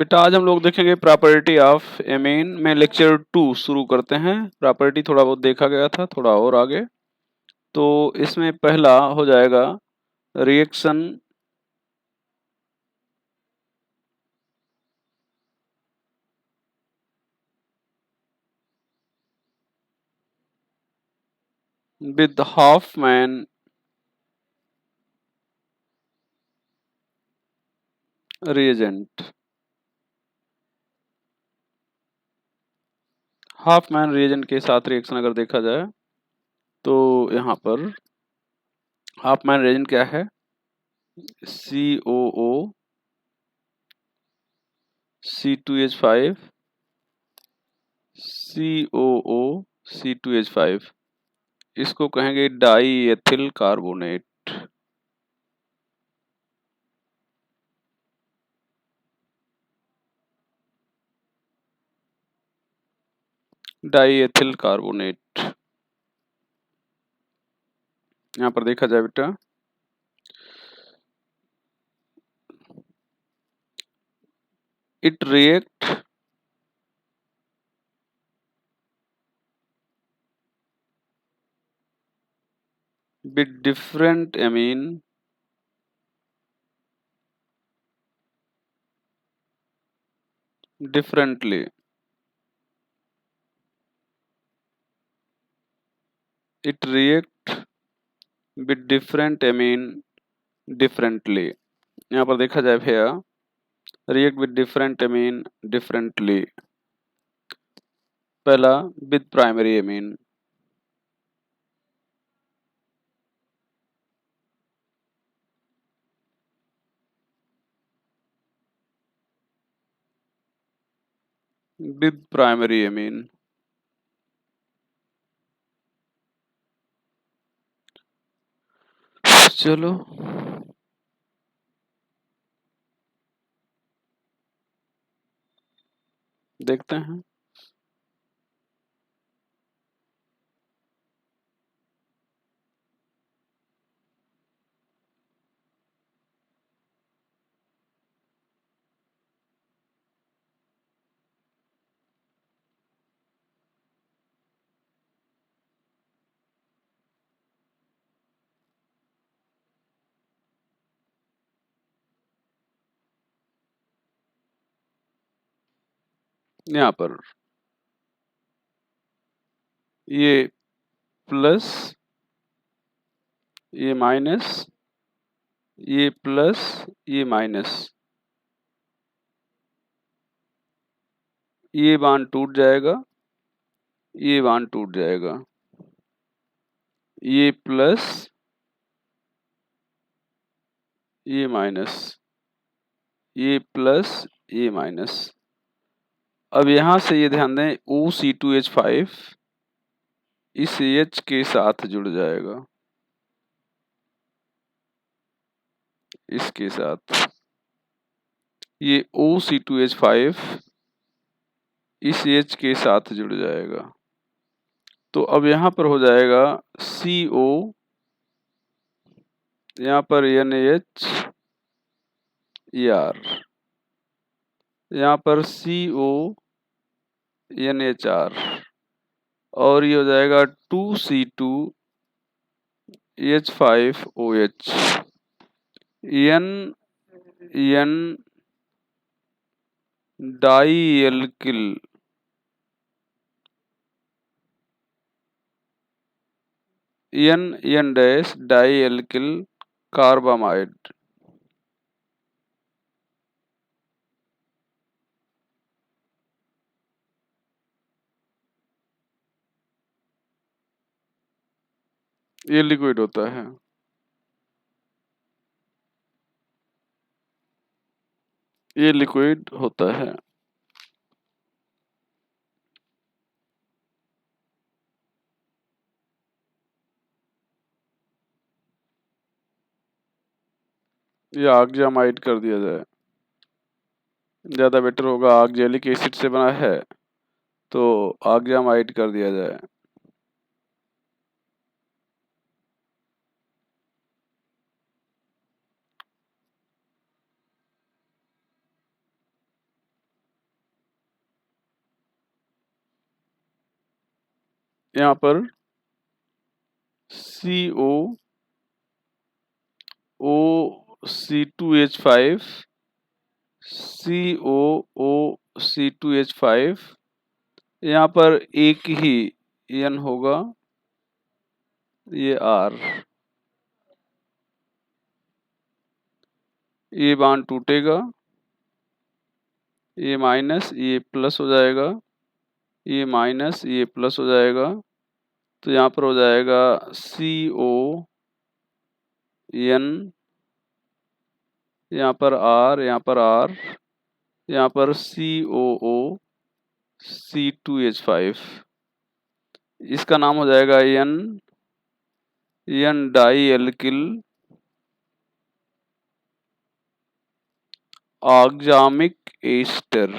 बेटा आज हम लोग देखेंगे प्रॉपर्टी ऑफ एमीन में लेक्चर 2 शुरू करते हैं। प्रॉपर्टी थोड़ा बहुत देखा गया था, थोड़ा और आगे। तो इसमें पहला हो जाएगा reaction with Hofmann reagent. Hofmann reagent के साथ रिएक्शन अगर देखा जाए तो यहाँ पर हॉफमैन रिएजेंट क्या है? COO C2H5 COO C2H5, इसको कहेंगे die ethyl carbonate. Die ethyl carbonate यहाँ पर देखा जाए बेटा, it react with different amine differently. It react with different amine differently. यहाँ पर देखा जाए भैया, react with different amine differently। पहला with primary amine, with primary amine। चलो देखते हैं। यहाँ पर ये प्लस, ये माइनस, ये प्लस, ये माइनस, ये बांड टूट जाएगा, ये बांड टूट जाएगा, ये प्लस, ये माइनस, ये प्लस, ये माइनस। अब यहां से ये ध्यान दें, OC2H5 इस H के साथ जुड़ जाएगा, इसके साथ। ये OC2H5 इस H के साथ जुड़ जाएगा। तो अब यहाँ पर हो जाएगा CO, यहाँ पर NaH ER, यहाँ पर CO NHR, और ये हो जाएगा 2C2H5OH। N di alkyl, N dash di alkyl carbamide. ये लिक्विड होता है। ये लिक्विड होता है। ये ऑक्जामाइड कर दिया जाए, ज़्यादा बेटर होगा। ऑक्जेलिक एसिड से बना है तो ऑक्जामाइड कर दिया जाए। यहाँ पर CO O C2H5 COOC2H5, यहाँ पर एक ही N होगा, ये R, ये बॉन्ड टूटेगा, ये माइनस ये प्लस हो जाएगा, ये माइनस ये प्लस हो जाएगा, तो यहाँ पर हो जाएगा CON, यहाँ पर R, यहाँ पर R, यहाँ पर COOC2H5, इसका नाम हो जाएगा N डाई एल्किल ऑक्सामिक एस्टर,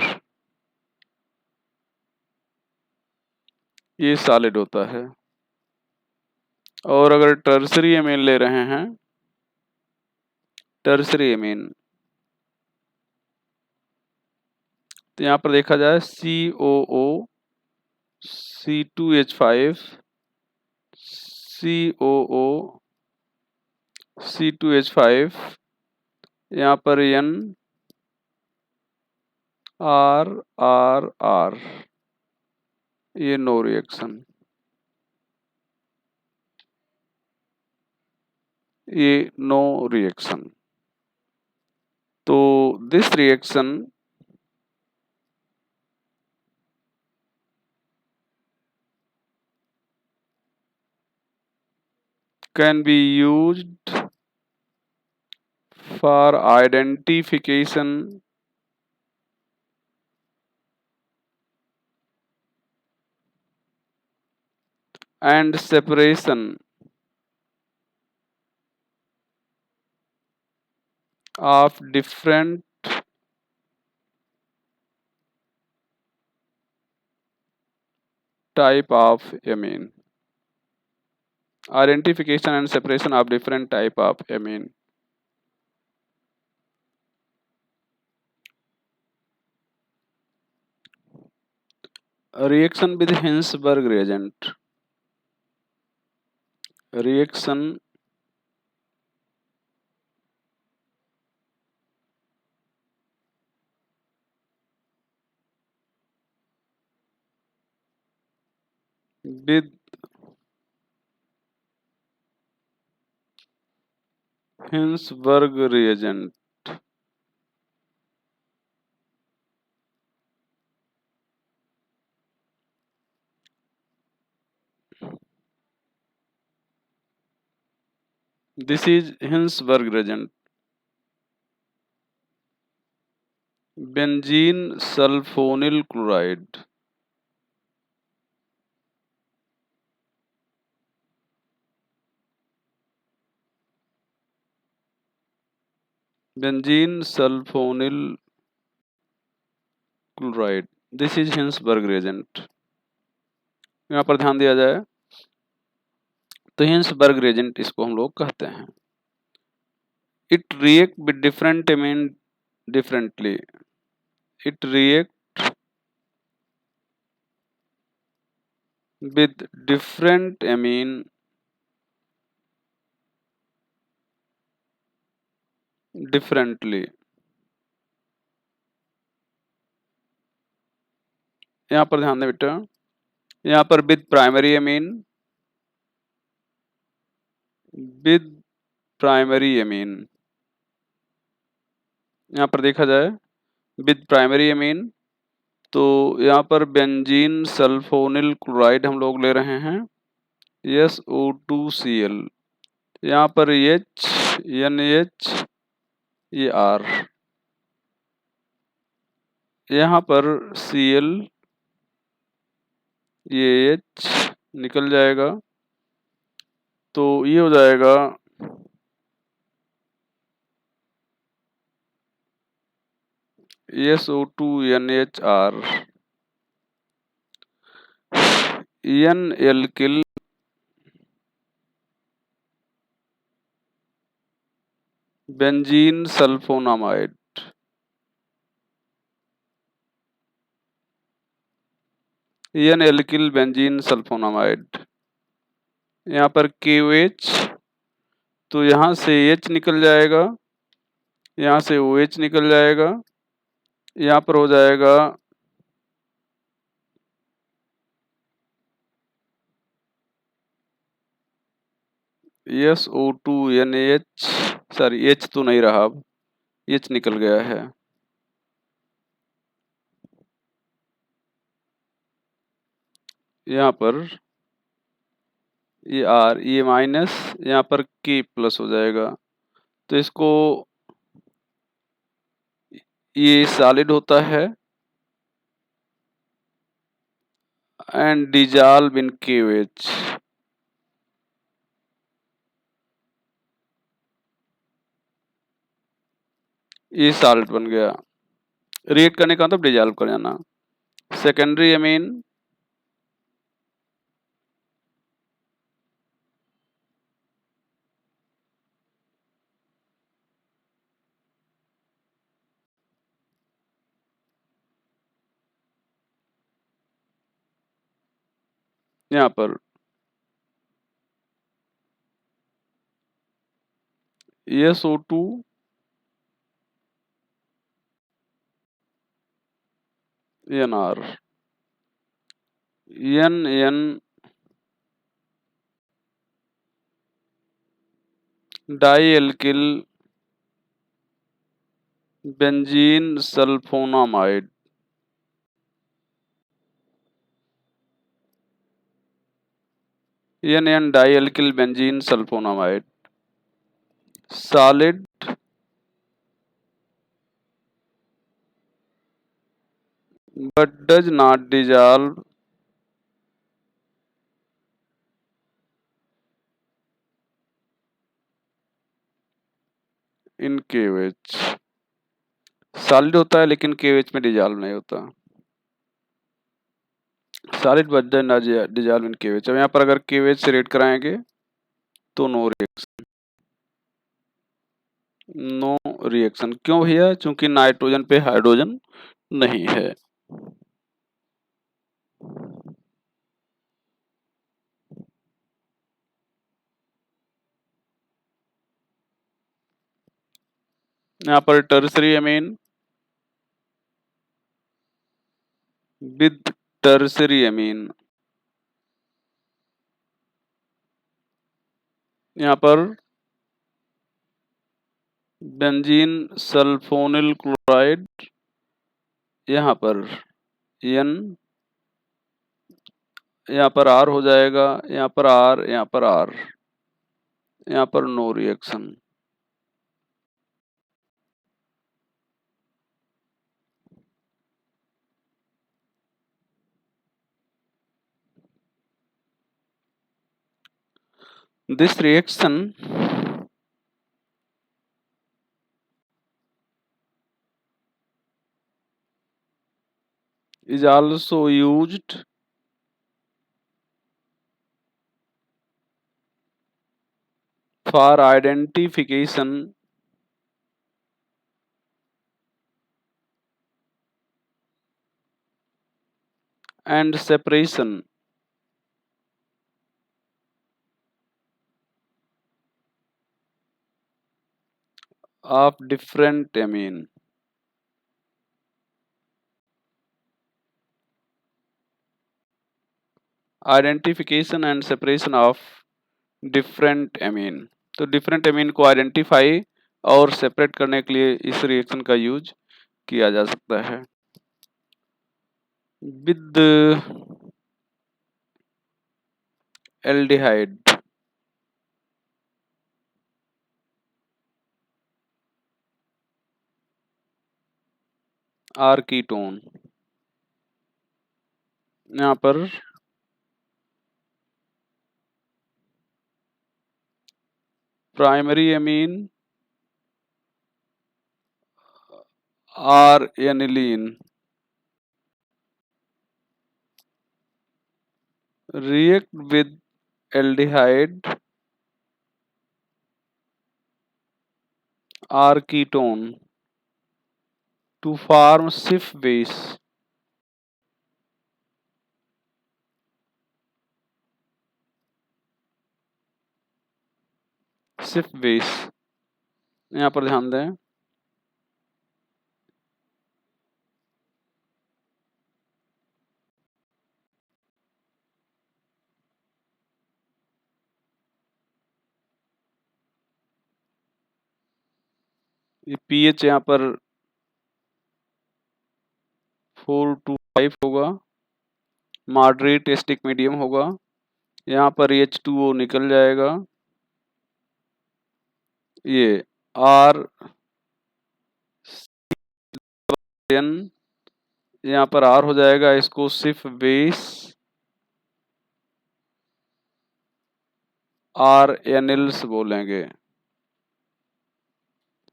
ये सॉलिड होता है। और अगर टर्सरी एमीन ले रहे हैं, टर्सरी एमीन, तो यहाँ पर देखा जाए COOC2H5 COOC2H5, यहाँ पर N R, ये नो रिएक्शन, ये नो रिएक्शन। तो this reaction can be used for identification and separation of different type of amine. Identification and separation of different type of amine. A reaction with Hinsberg reagent. Reaction with Hinsberg reagent. This is Hinsberg reagent. Benzene sulfonyl chloride. Benzene sulfonyl chloride. This is Hinsberg reagent. यहाँ पर ध्यान दिया जाए तो Hinsberg Regent इसको हम लोग कहते हैं। It react with different amine differently. It react with different amine differently. यहाँ पर ध्यान दें बेटा, यहाँ पर with primary amine, with primary amine, यहाँ पर देखा जाए विद प्राइमरी एमीन, तो यहाँ पर बेंजीन सल्फोनिल क्लोराइड हम लोग ले रहे हैं SO2Cl, यहाँ पर H NH ये R, यहाँ पर Cl ये H निकल जाएगा, तो ये हो जाएगा SO2NHR, N alkyl benzene sulphonamide. N alkyl benzene sulphonamide. यहाँ पर KOH, तो यहाँ से H निकल जाएगा, यहाँ से OH निकल जाएगा, यहाँ पर हो जाएगा SO2 NH, सॉरी H तो नहीं रहा, अब H निकल गया है। यहाँ पर ये R, ये माइनस, यहाँ पर K प्लस हो जाएगा। तो इसको, ये सॉलिड होता है एंड डिजॉल्व इन KOH। ये सॉलिड बन गया। रिएक्ट करने का मतलब डिजॉल्व कर जाना। सेकेंडरी अमीन, यहाँ पर SO2 NR, NN di alkyl benzene sulphonamide. NN di alkyl benzene sulphonamide solid but does not dissolve in KOH। Solid होता है लेकिन KOH में डिजॉल्व नहीं होता। सॉलिड but does not dissolve in KOH। अब यहाँ पर अगर KOH से रेट कराएंगे तो नो रिएक्शन, नो रिएक्शन। क्यों भैया? क्योंकि नाइट्रोजन पे हाइड्रोजन नहीं है। यहाँ पर टर्सरी अमीन विद टर्सरी अमीन, यहाँ पर बेंजीन सल्फोनिल क्लोराइड, यहाँ पर N, यहाँ पर R हो जाएगा, यहाँ पर R, यहाँ पर R, यहाँ पर no reaction. This reaction is also used for identification and separation of different amine। Identification and separation of different amine. तो डिफरेंट अमीन को आइडेंटिफाई और सेपरेट करने के लिए इस रिएक्शन का यूज किया जा सकता है। विद एल्डिहाइड, आर कीटोन, यहाँ पर primary amine or aniline react with aldehyde or ketone to form Schiff base सिर्फ बेस। यहाँ पर ध्यान दें, ये pH यहाँ पर 4 to 5 होगा, मॉडरेट एसिडिक मीडियम होगा। यहाँ पर H2O निकल जाएगा, ये R N यहाँ पर R हो जाएगा, इसको सिर्फ बेस R एनिल्स बोलेंगे,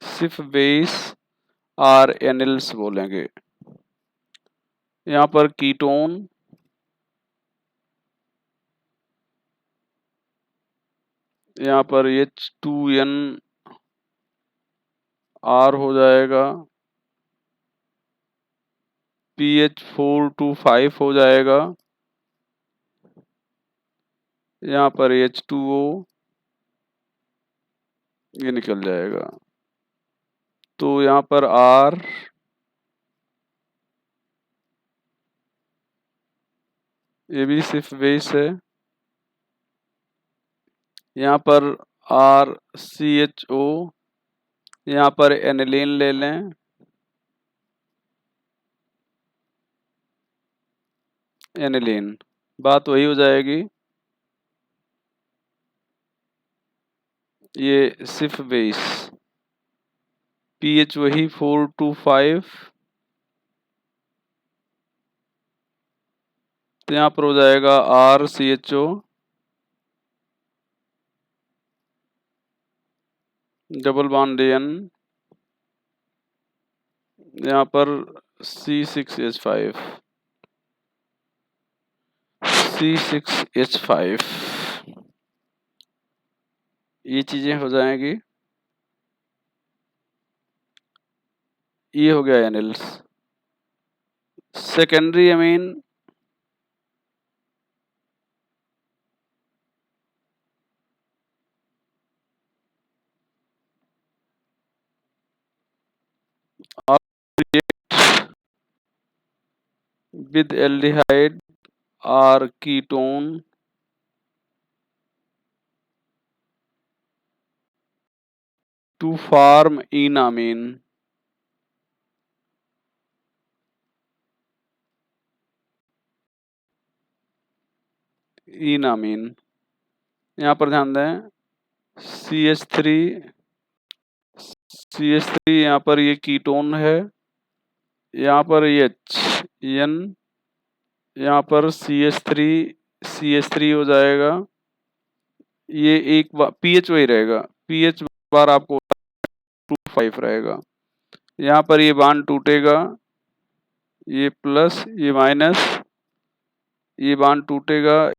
सिर्फ बेस R एनिल्स बोलेंगे। यहाँ पर कीटोन, यहाँ पर H2N R हो जाएगा, pH 4 to 5 हो जाएगा, यहाँ पर H2O ये निकल जाएगा। तो यहाँ पर R ये भी सिर्फ बेस है, यहाँ पर RCHO, यहाँ पर एनिलीन ले लें, एनिलीन, बात वही हो जाएगी। ये सिर्फ बेस, pH वही 4 to 5, तो यहाँ पर हो जाएगा RCHO डबल बॉन्ड N, यहाँ पर C6H5, C6H5, ये चीजें हो जाएंगी। ये हो गया anils. Secondary amine with aldehyde or ketone to form enamine. enamine, यहाँ पर ध्यान दें, CH3 यहाँ पर ये कीटोन है, यहाँ पर N, यहाँ पर CH3 हो जाएगा। ये एक बार pH वही रहेगा, pH बार आपको 2.5 रहेगा। यहाँ पर ये बांड टूटेगा, ये प्लस ये माइनस, ये बांड टूटेगा,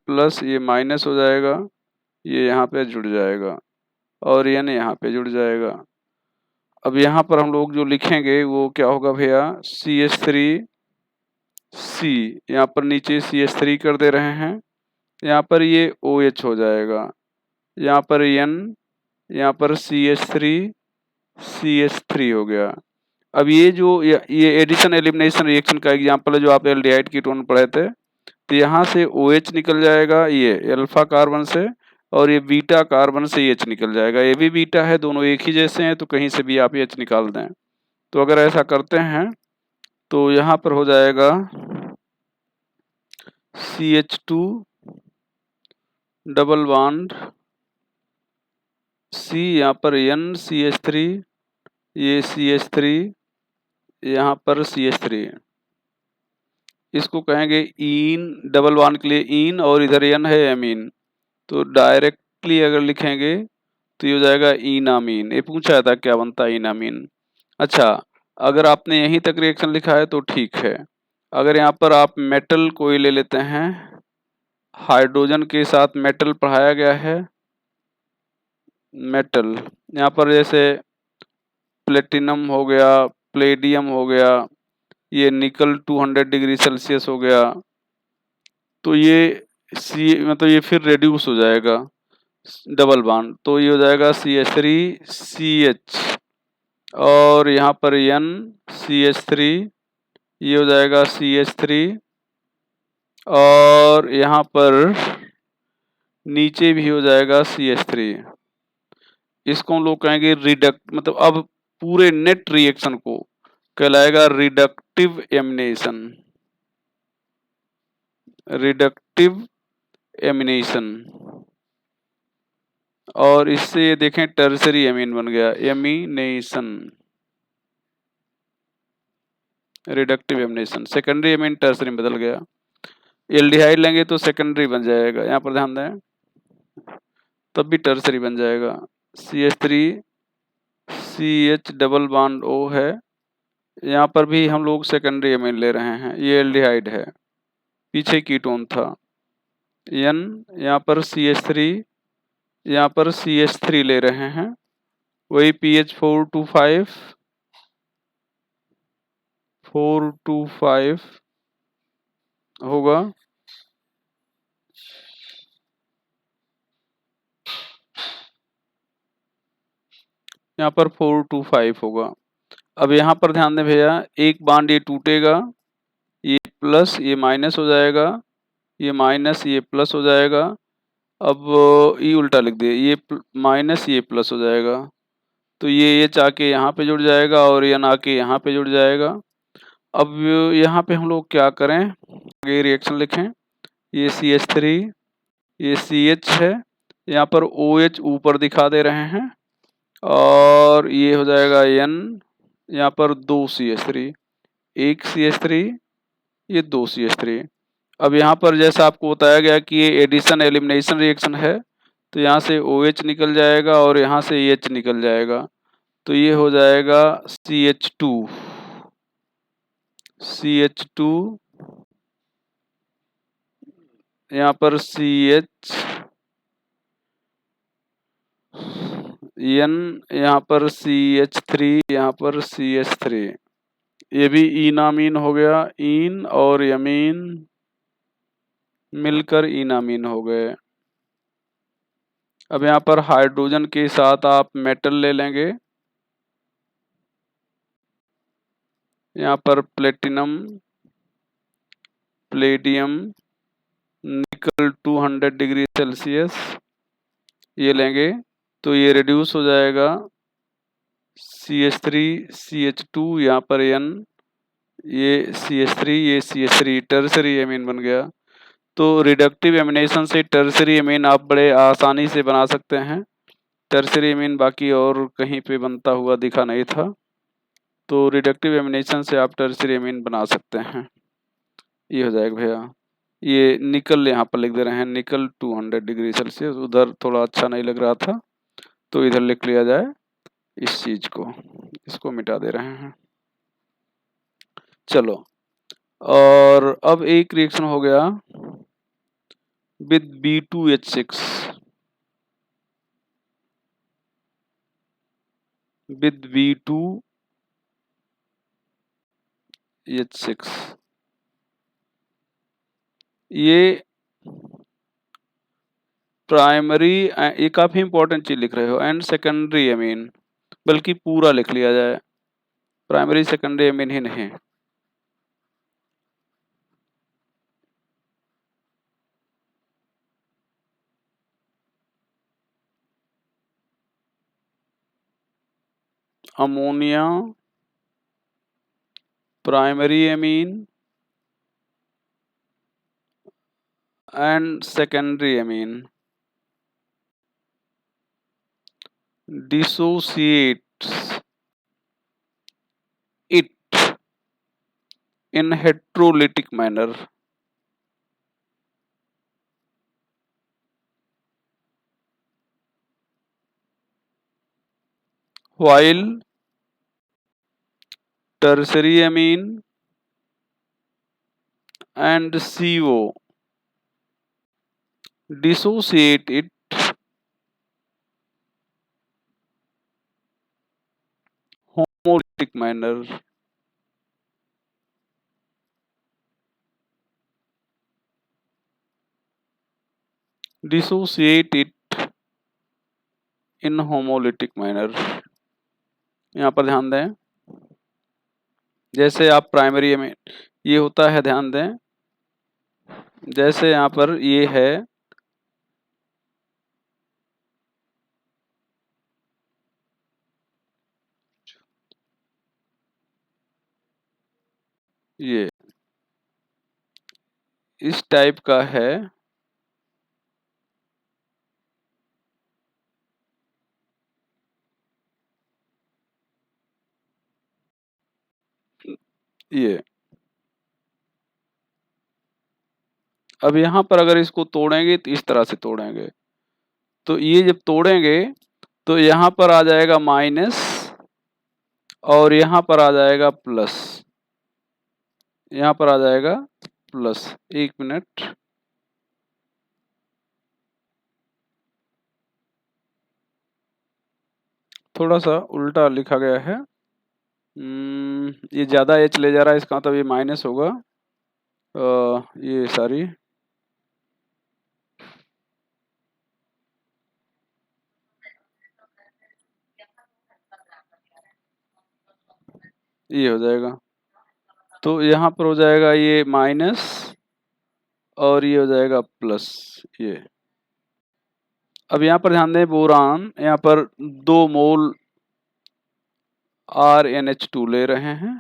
प्लस ये माइनस हो जाएगा, ये यहाँ पे जुड़ जाएगा और ये न यहाँ पे जुड़ जाएगा। अब यहाँ पर हम लोग जो लिखेंगे वो क्या होगा भैया, CH3C, यहाँ पर नीचे CH3 कर दे रहे हैं, यहाँ पर ये OH हो जाएगा, यहाँ पर N, यहाँ पर CH3 हो गया। अब ये जो ये एडिशन एलिमिनेशन रिएक्शन का एग्जांपल है जो आप एल्डिहाइड कीटोन पढ़े थे, तो यहाँ से OH निकल जाएगा ये अल्फा कार्बन से, और ये बीटा कार्बन से H निकल जाएगा। ये भी बीटा है, दोनों एक ही जैसे हैं, तो कहीं से भी आप H निकाल दें। तो अगर ऐसा करते हैं तो यहाँ पर हो जाएगा CH2 डबल बॉन्ड C, यहाँ पर N CH3, ये CH3, यहाँ पर CH3, इसको कहेंगे ईन, डबल बॉन्ड के लिए ईन, और इधर N है एमीन, तो डायरेक्टली अगर लिखेंगे तो ये हो जाएगा इनामीन। ये पूछा था क्या बनता है इनामीन। अच्छा, अगर आपने यहीं तक रिएक्शन लिखा है तो ठीक है। अगर यहाँ पर आप मेटल कोई ले लेते हैं, हाइड्रोजन के साथ मेटल पढ़ाया गया है, मेटल यहाँ पर जैसे प्लेटिनम हो गया, प्लेडियम हो गया, ये निकल 200 डिग्री सेल्सियस हो गया, तो ये मतलब ये फिर रेड्यूस हो जाएगा, डबल बॉन्ड, तो ये हो जाएगा CH3CH, और यहाँ पर NCH3, ये हो जाएगा CH3, और यहाँ पर नीचे भी हो जाएगा CH3। इसको हम लोग कहेंगे रिडक्ट, मतलब अब पूरे नेट रिएक्शन को कहलाएगा रिडक्टिव एमिनेशन। रिडक्टिव एमिनेशन, और इससे ये देखें टर्सरी एमीन बन गया, amination, reductive amination. Secondary amine tertiary में बदल गया। एल्डिहाइड लेंगे तो सेकेंडरी बन जाएगा, यहाँ पर ध्यान दें, तब भी टर्सरी बन जाएगा। CH3 CH double bond O है, यहाँ पर भी हम लोग सेकेंडरी एमीन ले रहे हैं, ये एल्डिहाइड है, पीछे कीटोन था। N, यहाँ पर CH3, यहाँ पर CH3 ले रहे हैं, वही pH 425 होगा। यहाँ पर 425 होगा। अब यहाँ पर ध्यान दें भैया, एक बॉन्ड ये टूटेगा, ये प्लस ये माइनस हो जाएगा, ये माइनस ये प्लस हो जाएगा। अब ये उल्टा लिख दिए, ये माइनस ये प्लस हो जाएगा, तो ये एच आके यहाँ पे जुड़ जाएगा और एन आके यहाँ पे जुड़ जाएगा। अब यहाँ पे हम लोग क्या करें, आगे रिएक्शन लिखें, ये CH3, ये CH है, यहाँ पर OH ऊपर दिखा दे रहे हैं, और ये हो जाएगा N, यहाँ पर 2 CH3, एक CH3, ये 2 CH3। अब यहाँ पर जैसा आपको बताया गया कि ये एडिशन एलिमिनेशन रिएक्शन है, तो यहाँ से OH निकल जाएगा और यहाँ से H निकल जाएगा, तो ये हो जाएगा CH2, यहाँ पर CH, N, यहाँ पर CH3, यहाँ पर CH3, ये भी इनामीन हो गया, इन और यमीन मिलकर इनामीन हो गए। अब यहाँ पर हाइड्रोजन के साथ आप मेटल ले लेंगे, यहाँ पर प्लेटिनम, प्लेडियम, निकल 200 डिग्री सेल्सियस ये लेंगे, तो ये रिड्यूस हो जाएगा CH3 CH2, यहाँ पर N, ये CH3, ये CH3, टर्सरी एमीन बन गया। तो रिडक्टिव एमिनेशन से टर्सरी एमीन आप बड़े आसानी से बना सकते हैं। टर्सरी एमीन बाकी और कहीं पे बनता हुआ दिखा नहीं था, तो रिडक्टिव एमिनेशन से आप टर्सरी एमीन बना सकते हैं। ये हो जाएगा भैया। ये निकल यहाँ पर लिख दे रहे हैं, निकल 200 डिग्री सेल्सियस, उधर थोड़ा अच्छा नहीं लग रहा था तो इधर लिख लिया जाए इस चीज को, इसको मिटा दे रहे हैं। चलो, और अब एक रिएक्शन हो गया विद B2H6, विद B2H6, ये प्राइमरी, ये काफी इंपॉर्टेंट चीज लिख रहे हो, एंड सेकेंडरी एमीन, बल्कि पूरा लिख लिया जाए, प्राइमरी सेकेंडरी एमीन ही नहीं। Ammonia primary amine and secondary amine, dissociates it in heterolytic manner, while tertiary amine and CO dissociate it homolytic manner. Dissociate it in homolytic manner. यहाँ पर ध्यान दें, जैसे आप प्राइमरी में ये होता है, ध्यान दें, जैसे यहाँ पर ये है, ये इस टाइप का है, ये। अब यहाँ पर अगर इसको तोड़ेंगे तो इस तरह से तोड़ेंगे, तो ये जब तोड़ेंगे तो यहाँ पर आ जाएगा माइनस और यहाँ पर आ जाएगा प्लस, यहाँ पर आ जाएगा प्लस। एक मिनट, थोड़ा सा उल्टा लिखा गया है। ये ज़्यादा एच ले जा रहा है, इसका मतलब ये माइनस होगा। ये सॉरी, ये हो जाएगा, तो यहाँ पर हो जाएगा ये माइनस और ये हो जाएगा प्लस, ये। अब यहाँ पर ध्यान दें, बोरान यहाँ पर 2 मोल RnH2 ले रहे हैं,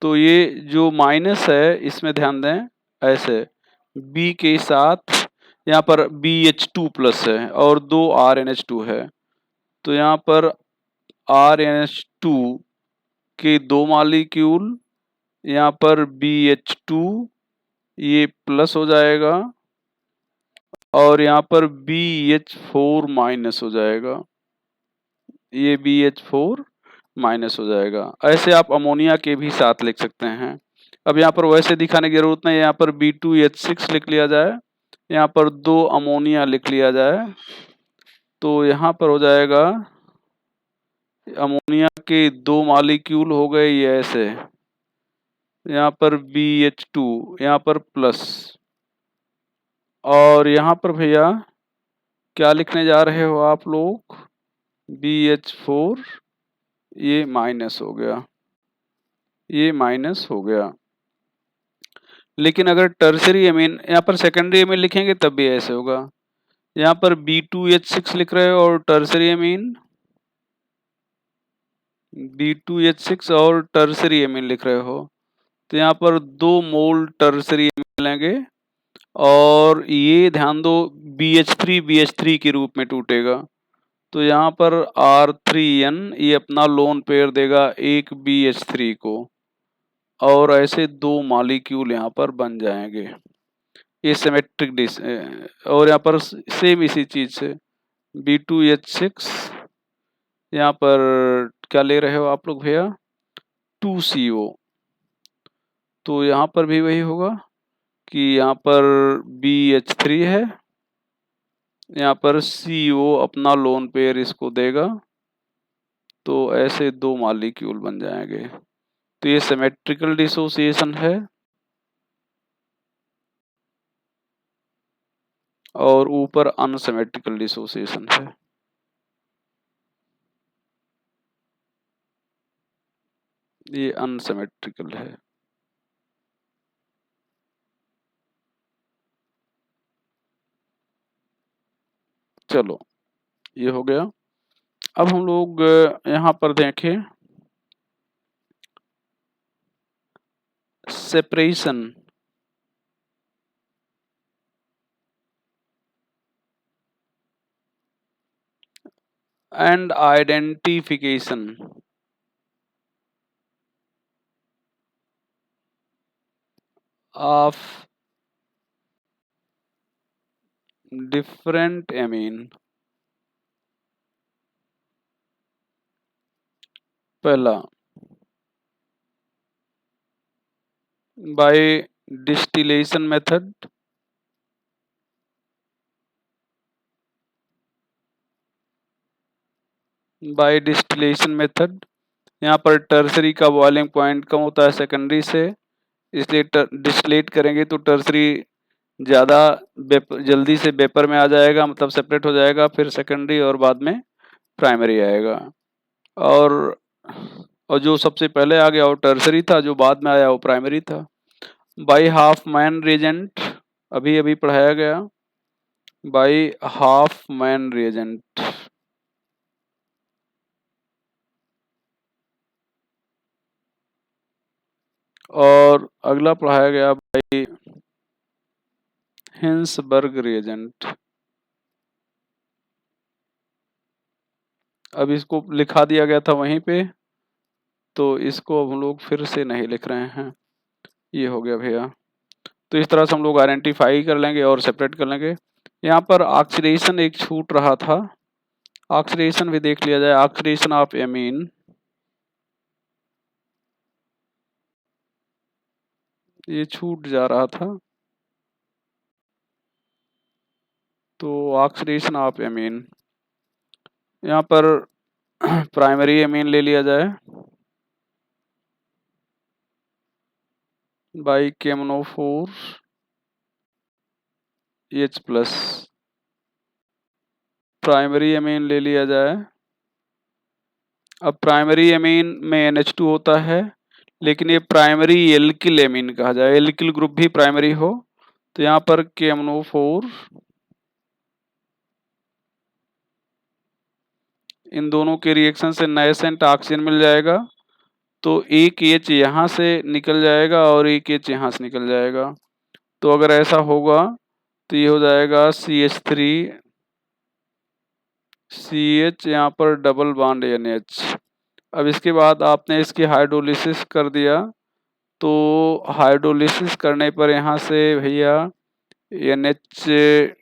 तो ये जो माइनस है इसमें ध्यान दें, ऐसे B के साथ यहाँ पर BH2 प्लस है और 2 RnH2 है, तो यहाँ पर RnH2 के 2 मॉलिक्यूल, यहाँ पर BH2 ये प्लस हो जाएगा और यहाँ पर BH4 माइनस हो जाएगा, ये BH4 माइनस हो जाएगा। ऐसे आप अमोनिया के भी साथ लिख सकते हैं। अब यहाँ पर वैसे दिखाने की जरूरत नहीं, यहाँ पर B2H6 लिख लिया जाए, यहाँ पर 2 अमोनिया लिख लिया जाए, तो यहाँ पर हो जाएगा अमोनिया के 2 मॉलिक्यूल हो गए ये ऐसे, यहाँ पर BH2 यहाँ पर प्लस, और यहाँ पर भैया क्या लिखने जा रहे हो आप लोग, BH4 ये माइनस हो गया, ये माइनस हो गया। लेकिन अगर टर्सरी एमीन यहाँ पर सेकेंडरी एमीन लिखेंगे तब भी ऐसे होगा, यहाँ पर B2H6 लिख रहे हो और टर्सरी एमीन B2H6 और टर्सरी एमीन लिख रहे हो, तो यहाँ पर 2 मोल टर्सरी एमीन लेंगे और ये ध्यान दो BH3 के रूप में टूटेगा, तो यहाँ पर R3N ये अपना लोन पेयर देगा एक BH3 को और ऐसे 2 मॉलिक्यूल यहाँ पर बन जाएंगे, ये सिमेट्रिक डिस। और यहाँ पर सेम इसी चीज से B2H6 यहाँ पर क्या ले रहे हो आप लोग भैया, 2CO, तो यहाँ पर भी वही होगा कि यहाँ पर BH3 है, यहाँ पर CO अपना लोन पेयर इसको देगा, तो ऐसे 2 मॉलिक्यूल बन जाएंगे, तो ये सिमेट्रिकल डिसोसिएशन है और ऊपर अनसिमेट्रिकल डिसोसिएशन है। ये अनसिमेट्रिकल है। चलो ये हो गया। अब हम लोग यहाँ पर देखें separation and identification of different amine. पहला, by distillation method, by distillation method यहाँ पर टर्सरी का बॉइलिंग पॉइंट कम होता है सेकेंडरी से, इसलिए डिस्टिलेट करेंगे तो टर्सरी ज़्यादा जल्दी से वेपर में आ जाएगा, मतलब सेपरेट हो जाएगा, फिर सेकेंडरी और बाद में प्राइमरी आएगा। और जो सबसे पहले आ गया वो टर्सरी था, जो बाद में आया वो प्राइमरी था। बाई हाफ मैन रिएजेंट अभी अभी पढ़ाया गया, बाई हाफ मैन रिएजेंट। और अगला पढ़ाया गया बाई हिंसबर्ग रिएजेंट। अब इसको लिखा दिया गया था वहीं पे, तो इसको हम लोग फिर से नहीं लिख रहे हैं। ये हो गया भैया। तो इस तरह से हम लोग आइडेंटिफाई कर लेंगे और सेपरेट कर लेंगे। यहाँ पर ऑक्सीडेशन एक छूट रहा था, ऑक्सीडेशन भी देख लिया जाए। ऑक्सीडेशन ऑफ एमीन, ये छूट जा रहा था, तो ऑक्सीडेशन ऑफ एमीन यहाँ पर प्राइमरी एमीन ले लिया जाए by KMnO4 H plus. Primary amine ले लिया जाए। अब प्राइमरी एमीन में NH2 होता है, लेकिन ये प्राइमरी एल्किल एमीन कहा जाए, एल्किल ग्रुप भी प्राइमरी हो, तो यहाँ पर KMnO4 इन दोनों के रिएक्शन से नाइसेंट ऑक्सीजन मिल जाएगा, तो एक H यहाँ से निकल जाएगा और एक H यहाँ से निकल जाएगा। तो अगर ऐसा होगा तो ये हो जाएगा CH3 CH, यहाँ पर डबल बॉन्ड NH। अब इसके बाद आपने इसकी हाइड्रोलिसिस कर दिया, तो हाइड्रोलिसिस करने पर यहाँ से भैया NH3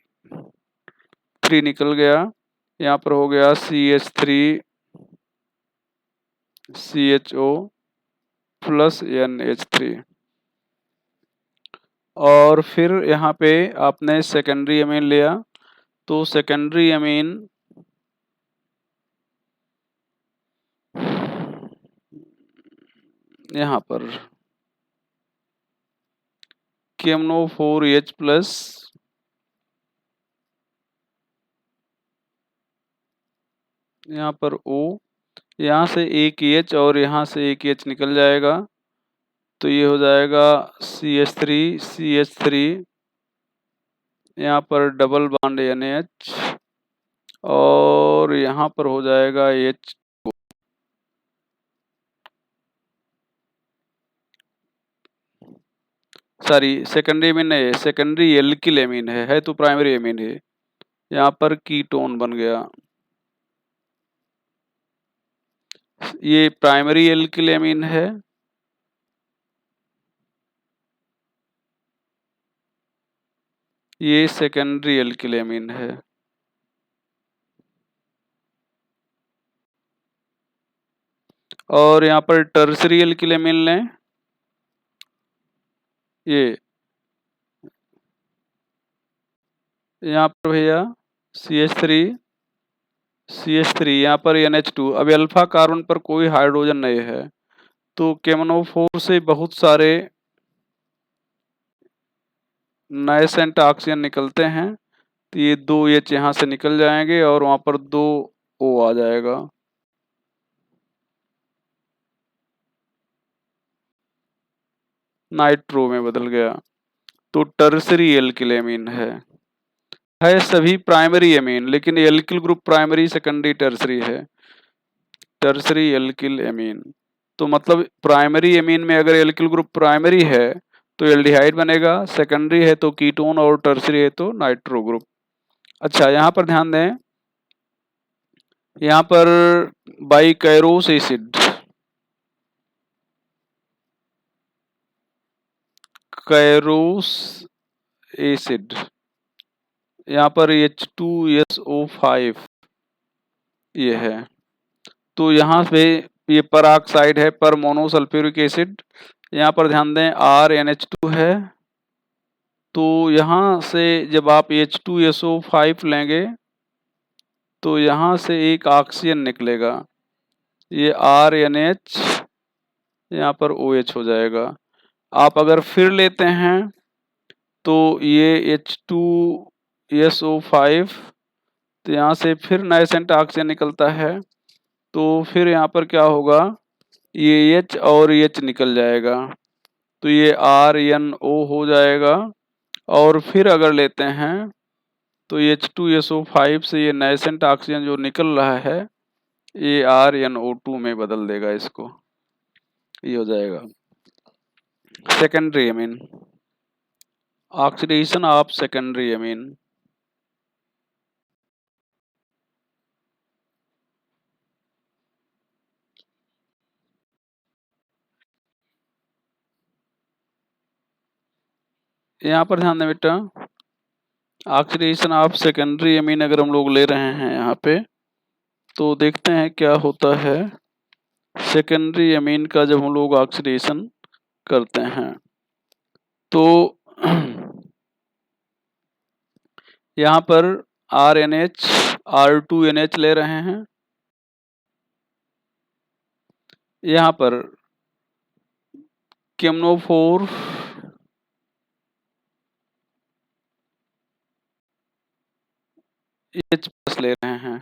निकल गया, यहाँ पर हो गया CH3 CHO प्लस NH3। और फिर यहाँ पे आपने सेकेंडरी एमीन लिया, तो सेकेंडरी एमीन यहाँ पर KMnO4 H प्लस, यहाँ पर O, यहाँ से एक H और यहाँ से एक H निकल जाएगा, तो ये हो जाएगा CH3 CH3, यहाँ पर डबल बॉन्ड NH, और यहाँ पर हो जाएगा H। सॉरी, सेकेंडरी एमीन नहीं है, सेकेंडरी एल्किल एमीन है तो प्राइमरी एमीन है। यहाँ पर कीटोन बन गया, ये प्राइमरी एल्किल एमीन है, ये सेकेंडरी एल्किल एमीन है। और यहाँ पर टर्सरी एल्किल एमीन लें, ये यहाँ पर भैया CH3 यहाँ पर NH2। अब अल्फा कार्बन पर कोई हाइड्रोजन नहीं है, तो KMnO4 से बहुत सारे नाइसेंट ऑक्सीजन निकलते हैं, तो ये दो H यहाँ से निकल जाएंगे और वहाँ पर दो O आ जाएगा। नाइट्रो में बदल गया, तो टर्सरी एल्किल एमीन है सभी प्राइमरी एमीन, लेकिन alkyl group primary secondary tertiary है। टर्सरी एल्किल एमीन, तो मतलब प्राइमरी एमीन में अगर एल्किल ग्रुप प्राइमरी है तो एल्डिहाइड बनेगा, सेकेंडरी है तो कीटोन और टर्सरी है तो नाइट्रो ग्रुप। अच्छा, यहाँ पर ध्यान दें, यहाँ पर बाइकैरोस एसिड, कैरोस एसिड, यहाँ पर H2SO5 ये है, तो यहाँ पे ये पर ऑक्साइड है, पर मोनोसल्फ्यूरिक एसिड। यहाँ पर ध्यान दें RNH2 है, तो यहाँ से जब आप H2SO5 लेंगे तो यहाँ से एक ऑक्सीजन निकलेगा, ये RNH, यहाँ पर OH हो जाएगा। आप अगर फिर लेते हैं तो ये H2SO5, तो यहाँ से फिर नाइसेंट ऑक्सीजन निकलता है, तो फिर यहाँ पर क्या होगा, ये H और H निकल जाएगा, तो ये RNO हो जाएगा। और फिर अगर लेते हैं तो H2SO5 से ये नाइसेंट ऑक्सीजन जो निकल रहा है ये RNO2 में बदल देगा इसको, ये हो जाएगा secondary amine, oxidation of secondary amine. यहाँ पर ध्यान दें बेटा, ऑक्सीडेशन ऑफ सेकेंडरी एमीन अगर हम लोग ले रहे हैं यहाँ पे, तो देखते हैं क्या होता है सेकेंडरी एमीन का जब हम लोग ऑक्सीडेशन करते हैं। तो यहाँ पर RNH R2NH ले रहे हैं, यहाँ पर KMNO4 H+ ले रहे हैं।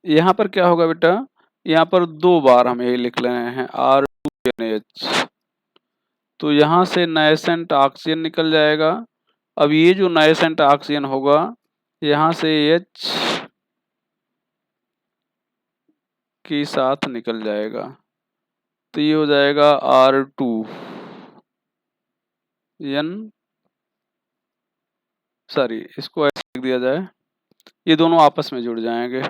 यहाँ पर क्या होगा बेटा, यहाँ पर 2 बार हम ये लिख रहे हैं R2NH, तो यहाँ से नाइसेंट ऑक्सीजन निकल जाएगा। अब ये जो नाइसेंट ऑक्सीजन होगा यहाँ से H के साथ निकल जाएगा, तो ये हो जाएगा इसको ऐसे लिख दिया जाए, ये दोनों आपस में जुड़ जाएंगे।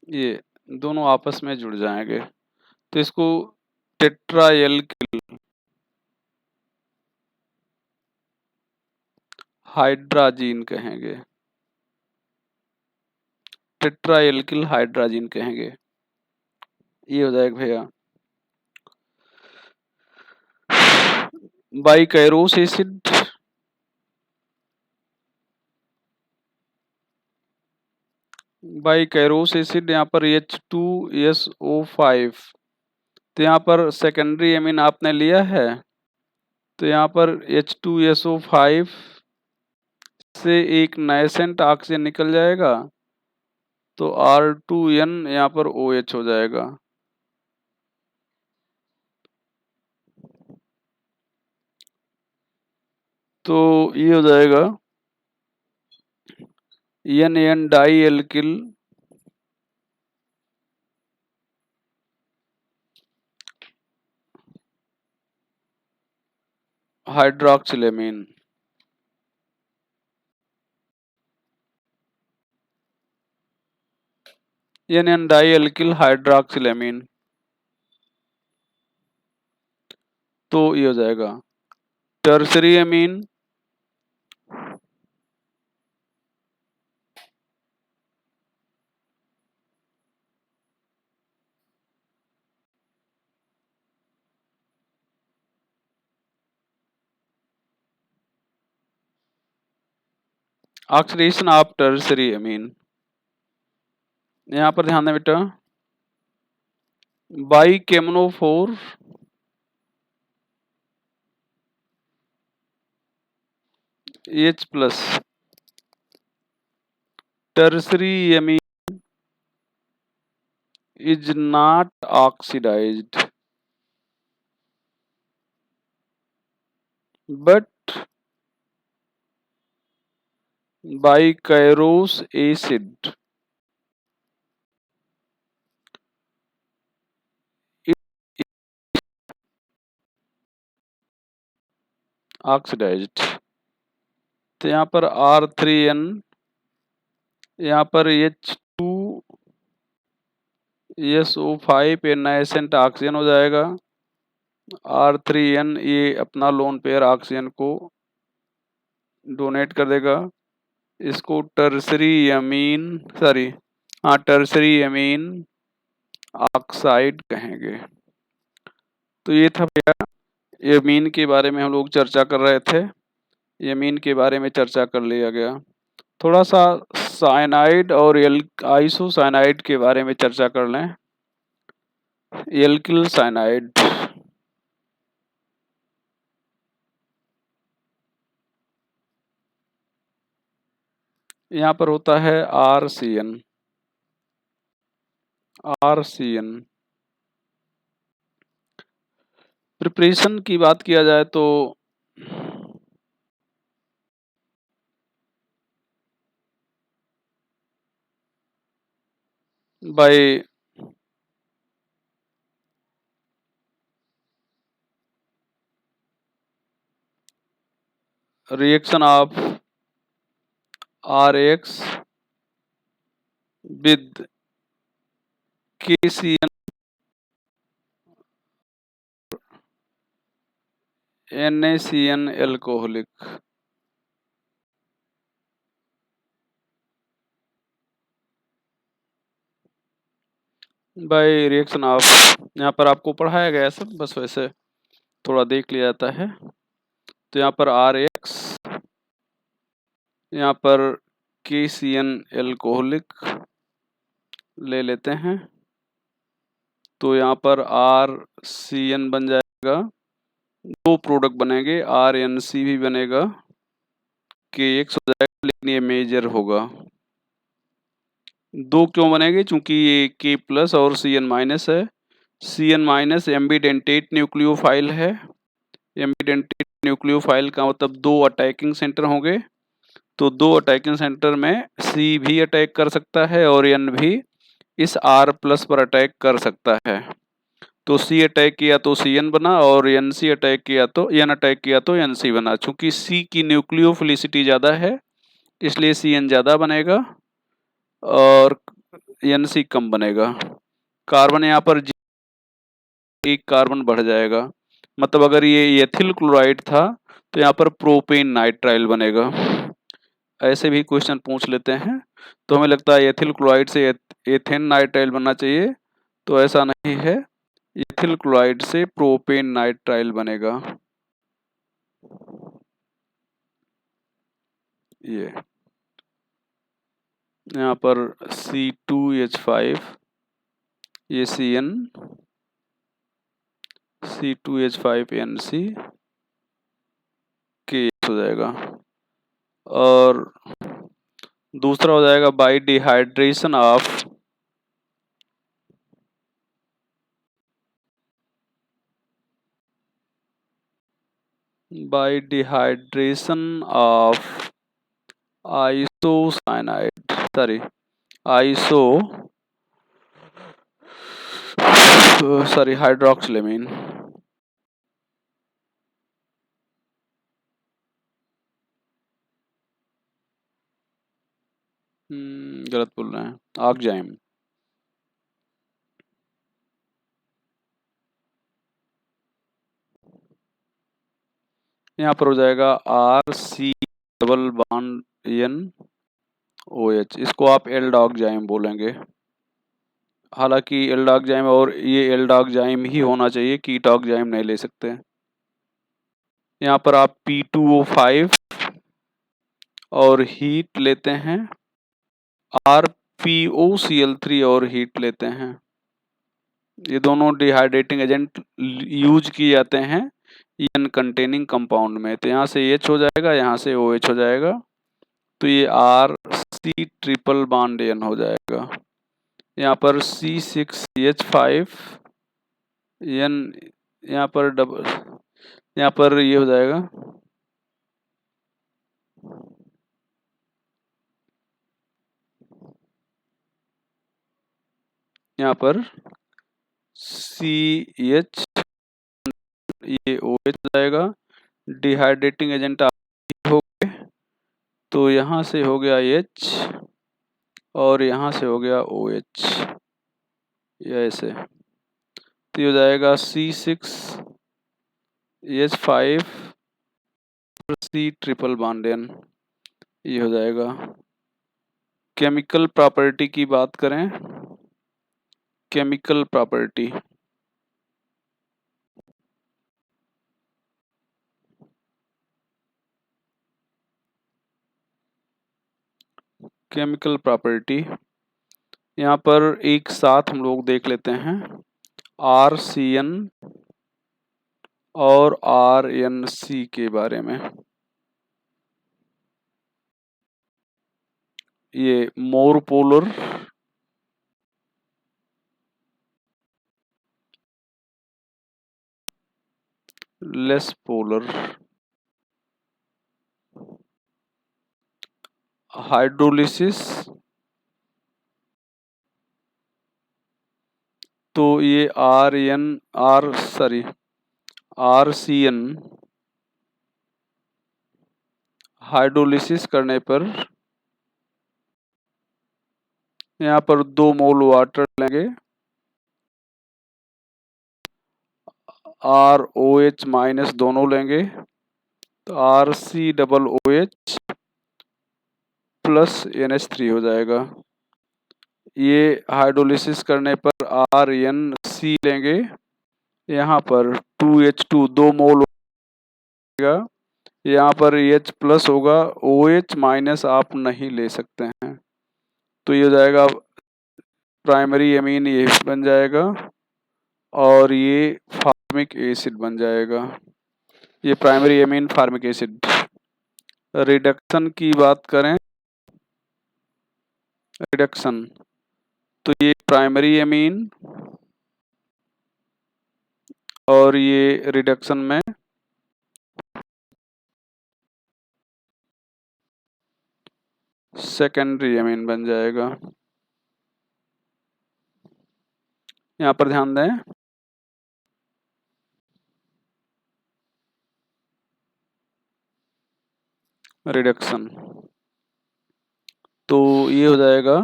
ये दोनों आपस में जुड़ जाएंगे, तो इसको टेट्राएल्किल हाइड्राजीन कहेंगे, टेट्राएल्किल हाइड्राजीन कहेंगे, ये हो जाएगा भैया। बाइकैरोस एसिड, बाइकैरोस एसिड यहाँ पर H2SO5, तो यहाँ पर सेकेंडरी एमीन आपने लिया है, तो यहाँ पर H2SO5 से एक नाइसेंट ऑक्सीजन निकल जाएगा, तो R2N यहाँ पर OH हो जाएगा। तो ये हो जाएगा NN di alkyl hydroxylamine, NN di alkyl hydroxylamine, तो ये हो जाएगा tertiary amine, oxidation of tertiary amine. यहाँ पर ध्यान दें बेटा, बाइकेमनो4 H+ tertiary amine is not oxidized but bicyrrhose acid oxidized। तो यहाँ पर R3N, यहाँ पर H2SO5 पे नाइसेंट ऑक्सीजन हो जाएगा, R3N ये अपना लोन पेयर ऑक्सीजन को डोनेट कर देगा, इसको टर्सरी एमीन ऑक्साइड कहेंगे। तो ये था भैया एमीन के बारे में हम लोग चर्चा कर रहे थे, एमीन के बारे में चर्चा कर लिया गया। थोड़ा सा साइनाइड और आइसोसाइनाइड के बारे में चर्चा कर लें। एल्किल साइनाइड, यहाँ पर होता है RCN। प्रिपरेशन की बात किया जाए तो by reaction of RX with KCN NaCN alcoholic by reaction of, यहाँ पर आपको पढ़ाया गया है सब, बस वैसे थोड़ा देख लिया जाता है। तो यहाँ पर RX, यहाँ पर KCN एल्कोहलिक ले लेते हैं, तो यहाँ पर RCN बन जाएगा, दो प्रोडक्ट बनेंगे, RNC भी बनेगा, KX हो जाएगा, लेकिन ये मेजर होगा। दो क्यों बनेंगे? क्योंकि ये K प्लस और CN माइनस है। CN माइनस एम्बिडेंटेट न्यूक्लियोफाइल है। एम्बिडेंटेट न्यूक्लियोफाइल का मतलब दो अटैकिंग सेंटर होंगे, तो दो अटैकिंग सेंटर में C भी अटैक कर सकता है और N भी इस R प्लस पर अटैक कर सकता है। तो C अटैक किया तो CN बना और NC अटैक किया तो N अटैक किया तो NC बना। चूंकि C की न्यूक्लियोफिलिसिटी ज़्यादा है इसलिए CN ज़्यादा बनेगा और NC कम बनेगा। कार्बन यहाँ पर एक कार्बन बढ़ जाएगा, मतलब अगर ये एथिल क्लोराइड था तो यहाँ पर प्रोपेन नाइट्राइल बनेगा। ऐसे भी क्वेश्चन पूछ लेते हैं, तो हमें लगता है एथिल क्लोराइड से एथेन नाइट्राइल बनना चाहिए, तो ऐसा नहीं है, एथिल क्लोराइड से प्रोपेन नाइट्राइल बनेगा। ये यहाँ पर C2H5, ये CN, C2H5NC के हो जाएगा, और दूसरा हो जाएगा बाई डिहाइड्रेशन ऑफ आइसोसाइनाइड, हाइड्रोक्सिलेमीन। गलत बोल रहे हैं, ऑक्जाइम। यहाँ पर हो जाएगा RC डबल बॉन्ड NOH, इसको आप एल्डोक्साइम बोलेंगे। हालांकि एल्डोक्साइम और ये एल्डोक्साइम ही होना चाहिए, कीटोक्साइम नहीं ले सकते। यहाँ पर आप P2O5 और हीट लेते हैं, RPOCl3 और हीट लेते हैं। ये दोनों डिहाइड्रेटिंग एजेंट यूज किए जाते हैं N कंटेनिंग कंपाउंड में। तो यहाँ से H हो जाएगा, यहाँ से OH हो जाएगा, तो ये RC ट्रिपल बॉन्ड N हो जाएगा। यहाँ पर C6H5 N, यहाँ पर डबल, यहाँ पर ये हो जाएगा, यहाँ पर CH, ये OH हो जाएगा, डिहाइड्रेटिंग एजेंट हो गए, तो यहाँ से हो गया H और यहाँ से हो गया OH, ये ऐसे, तो ये हो जाएगा C6H5 C triple bond N, ये हो जाएगा। केमिकल प्रॉपर्टी की बात करें, केमिकल प्रॉपर्टी, केमिकल प्रॉपर्टी यहाँ पर एक साथ हम लोग देख लेते हैं RCN और RNC के बारे में। ये more polar, less polar, hydrolysis, तो ये RCN हाइड्रोलिसिस करने पर यहाँ पर 2 मोल वाटर लेंगे, ROH माइनस दोनों लेंगे, तो RCOOH प्लस NH3 हो जाएगा। ये हाइड्रोलिसिस करने पर RNC लेंगे, यहाँ पर 2H2 2 मोल होगा, यहाँ पर H प्लस होगा, OH माइनस आप नहीं ले सकते हैं, तो ये हो जाएगा प्राइमरी एमीन, ये बन जाएगा और ये फार्मिक एसिड बन जाएगा। ये primary amine formic acid. Reduction की बात करें, रिडक्शन, तो ये प्राइमरी एमीन और ये रिडक्शन में सेकेंडरी एमीन बन जाएगा। यहाँ पर ध्यान दें, रिडक्शन, तो ये हो जाएगा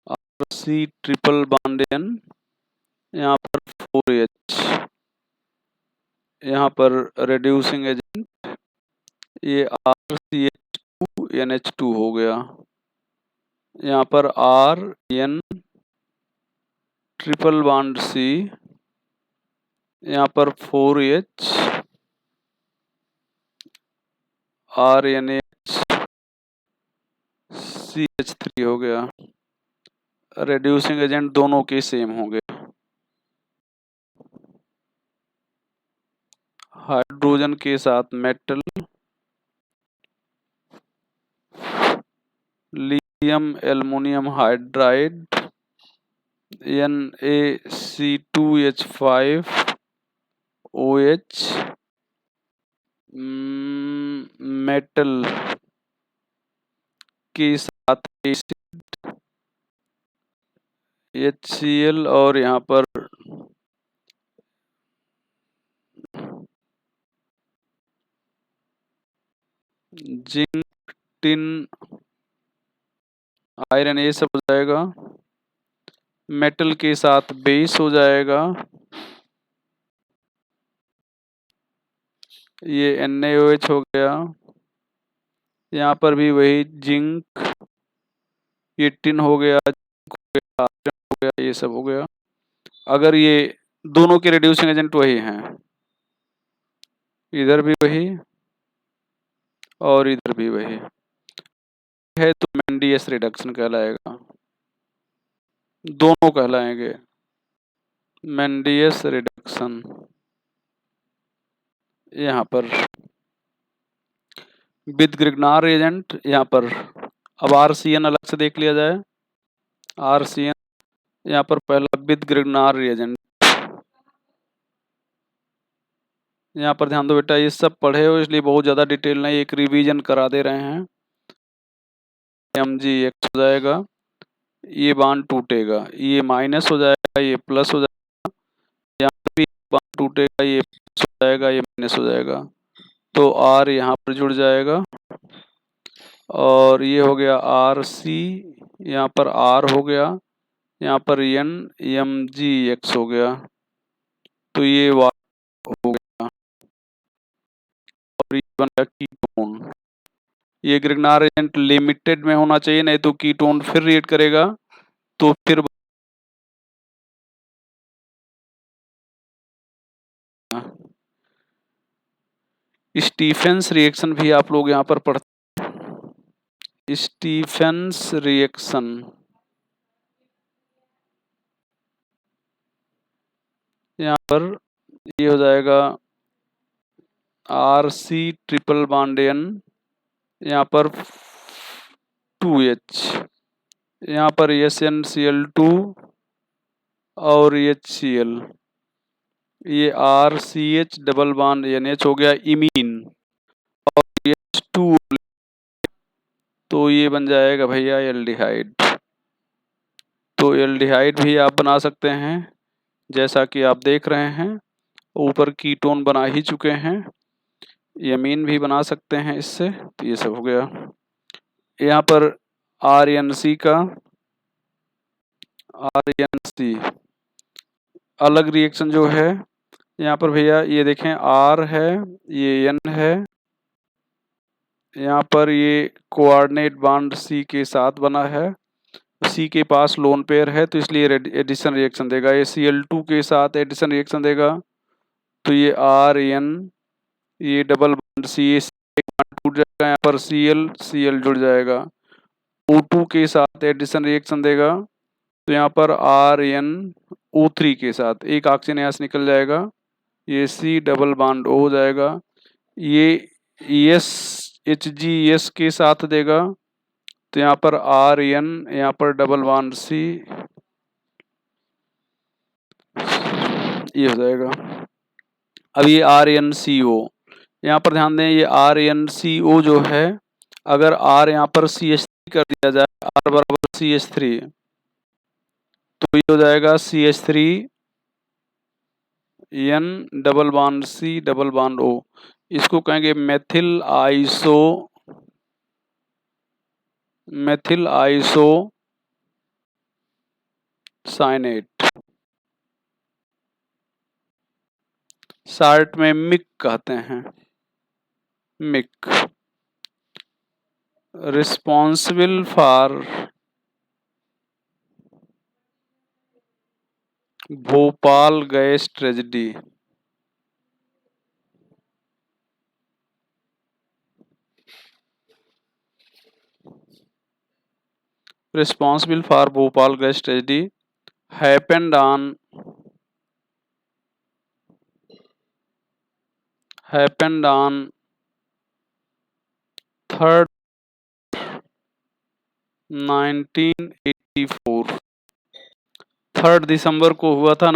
RC ट्रिपल बॉन्ड N, यहाँ पर 4H, यहाँ पर रेड्यूसिंग एजेंट ये RCH2NH2 हो गया, यहाँ पर RN ट्रिपल बॉन्ड C, यहाँ पर 4H RNH CH3 हो गया। रेड्यूसिंग एजेंट दोनों के सेम होंगे। हाइड्रोजन के साथ metal, lithium aluminium hydride NaC2H5OH, metal के साथ एसिड HCl और यहाँ पर जिंक, टिन, आयरन, ये सब हो जाएगा। मेटल के साथ बेस हो जाएगा, ये NaOH हो गया। यहाँ पर भी वही जिंक, ये टिन हो गया, आयरन हो गया, ये सब हो गया। अगर ये दोनों के रिड्यूसिंग एजेंट वही हैं, इधर भी वही और इधर भी वही है, तो मेंडियस रिडक्शन कहलाएगा, दोनों कहलाएंगे मेंडियस रिडक्शन। यहाँ पर विद ग्रिग्नार एजेंट, यहाँ पर अब RCN अलग से देख लिया जाए। RCN यहाँ पर पहला विद ग्रिग्नार रिएजेंट, यहाँ पर ध्यान दो बेटा, ये सब पढ़े हो इसलिए बहुत ज़्यादा डिटेल नहीं, एक रिवीजन करा दे रहे हैं। MgX हो जाएगा, ये बांड टूटेगा, ये माइनस हो जाएगा, ये प्लस हो जाएगा, यहाँ पर भी बांड टूटेगा, ये प्लस हो जाएगा, ये माइनस हो जाएगा, तो R यहाँ पर जुड़ जाएगा और ये हो गया RC, यहाँ पर R हो गया, यहाँ पर MgX हो गया, तो ये हो गया और ये बन गया कीटोन। ये ग्रिग्नार एजेंट लिमिटेड में होना चाहिए, नहीं तो कीटोन फिर रिएक्ट करेगा, तो फिर स्टीफेंस रिएक्शन भी आप लोग यहाँ पर पढ़ते हैं, स्टीफेंस रिएक्शन, यहाँ पर ये हो जाएगा RC ट्रिपल बॉन्ड N, यहाँ पर 2H, यहाँ पर SnCl2 और HCl, ये RCH डबल बॉन्ड NH हो गया इमीन, और H2, तो ये बन जाएगा भैया एल्डिहाइड। तो एल्डिहाइड भी आप बना सकते हैं, जैसा कि आप देख रहे हैं ऊपर कीटोन बना ही चुके हैं, यमीन भी बना सकते हैं इससे। तो ये सब हो गया। यहाँ पर RNC का RNC अलग रिएक्शन जो है, यहाँ पर भैया ये देखें R है, ये N है, यहाँ पर ये कोऑर्डिनेट बॉन्ड C के साथ बना है, C के पास लोन पेयर है, तो इसलिए एडिशन रिएक्शन देगा। ये Cl2 के साथ एडिशन रिएक्शन देगा, तो ये RN, ये डबल बॉन्ड C, एक बॉन्ड टूट जाएगा, यहाँ पर Cl जुड़ जाएगा। O2 के साथ एडिशन रिएक्शन देगा, तो यहाँ पर RnO3 के साथ एक ऑक्सीजन यहाँ से निकल जाएगा, ये C डबल बॉन्ड O हो जाएगा। ये HG के साथ देगा, तो यहाँ पर RN, यहाँ पर डबल बॉन्ड C, ये हो जाएगा। अब ये RnCO, यहाँ पर ध्यान दें, ये RnCO जो है, अगर R यहाँ पर CH3 कर दिया जाए, R बराबर CH3, तो ये हो जाएगा CH3 N double bond C double bond O, इसको कहेंगे मेथिल आइसो साइनेट, शार्ट में मिक कहते हैं, MIC. Responsible for Bhopal gas tragedy, responsible for Bhopal gas tragedy happened on 3rd 1984, 3 दिसंबर को हुआ था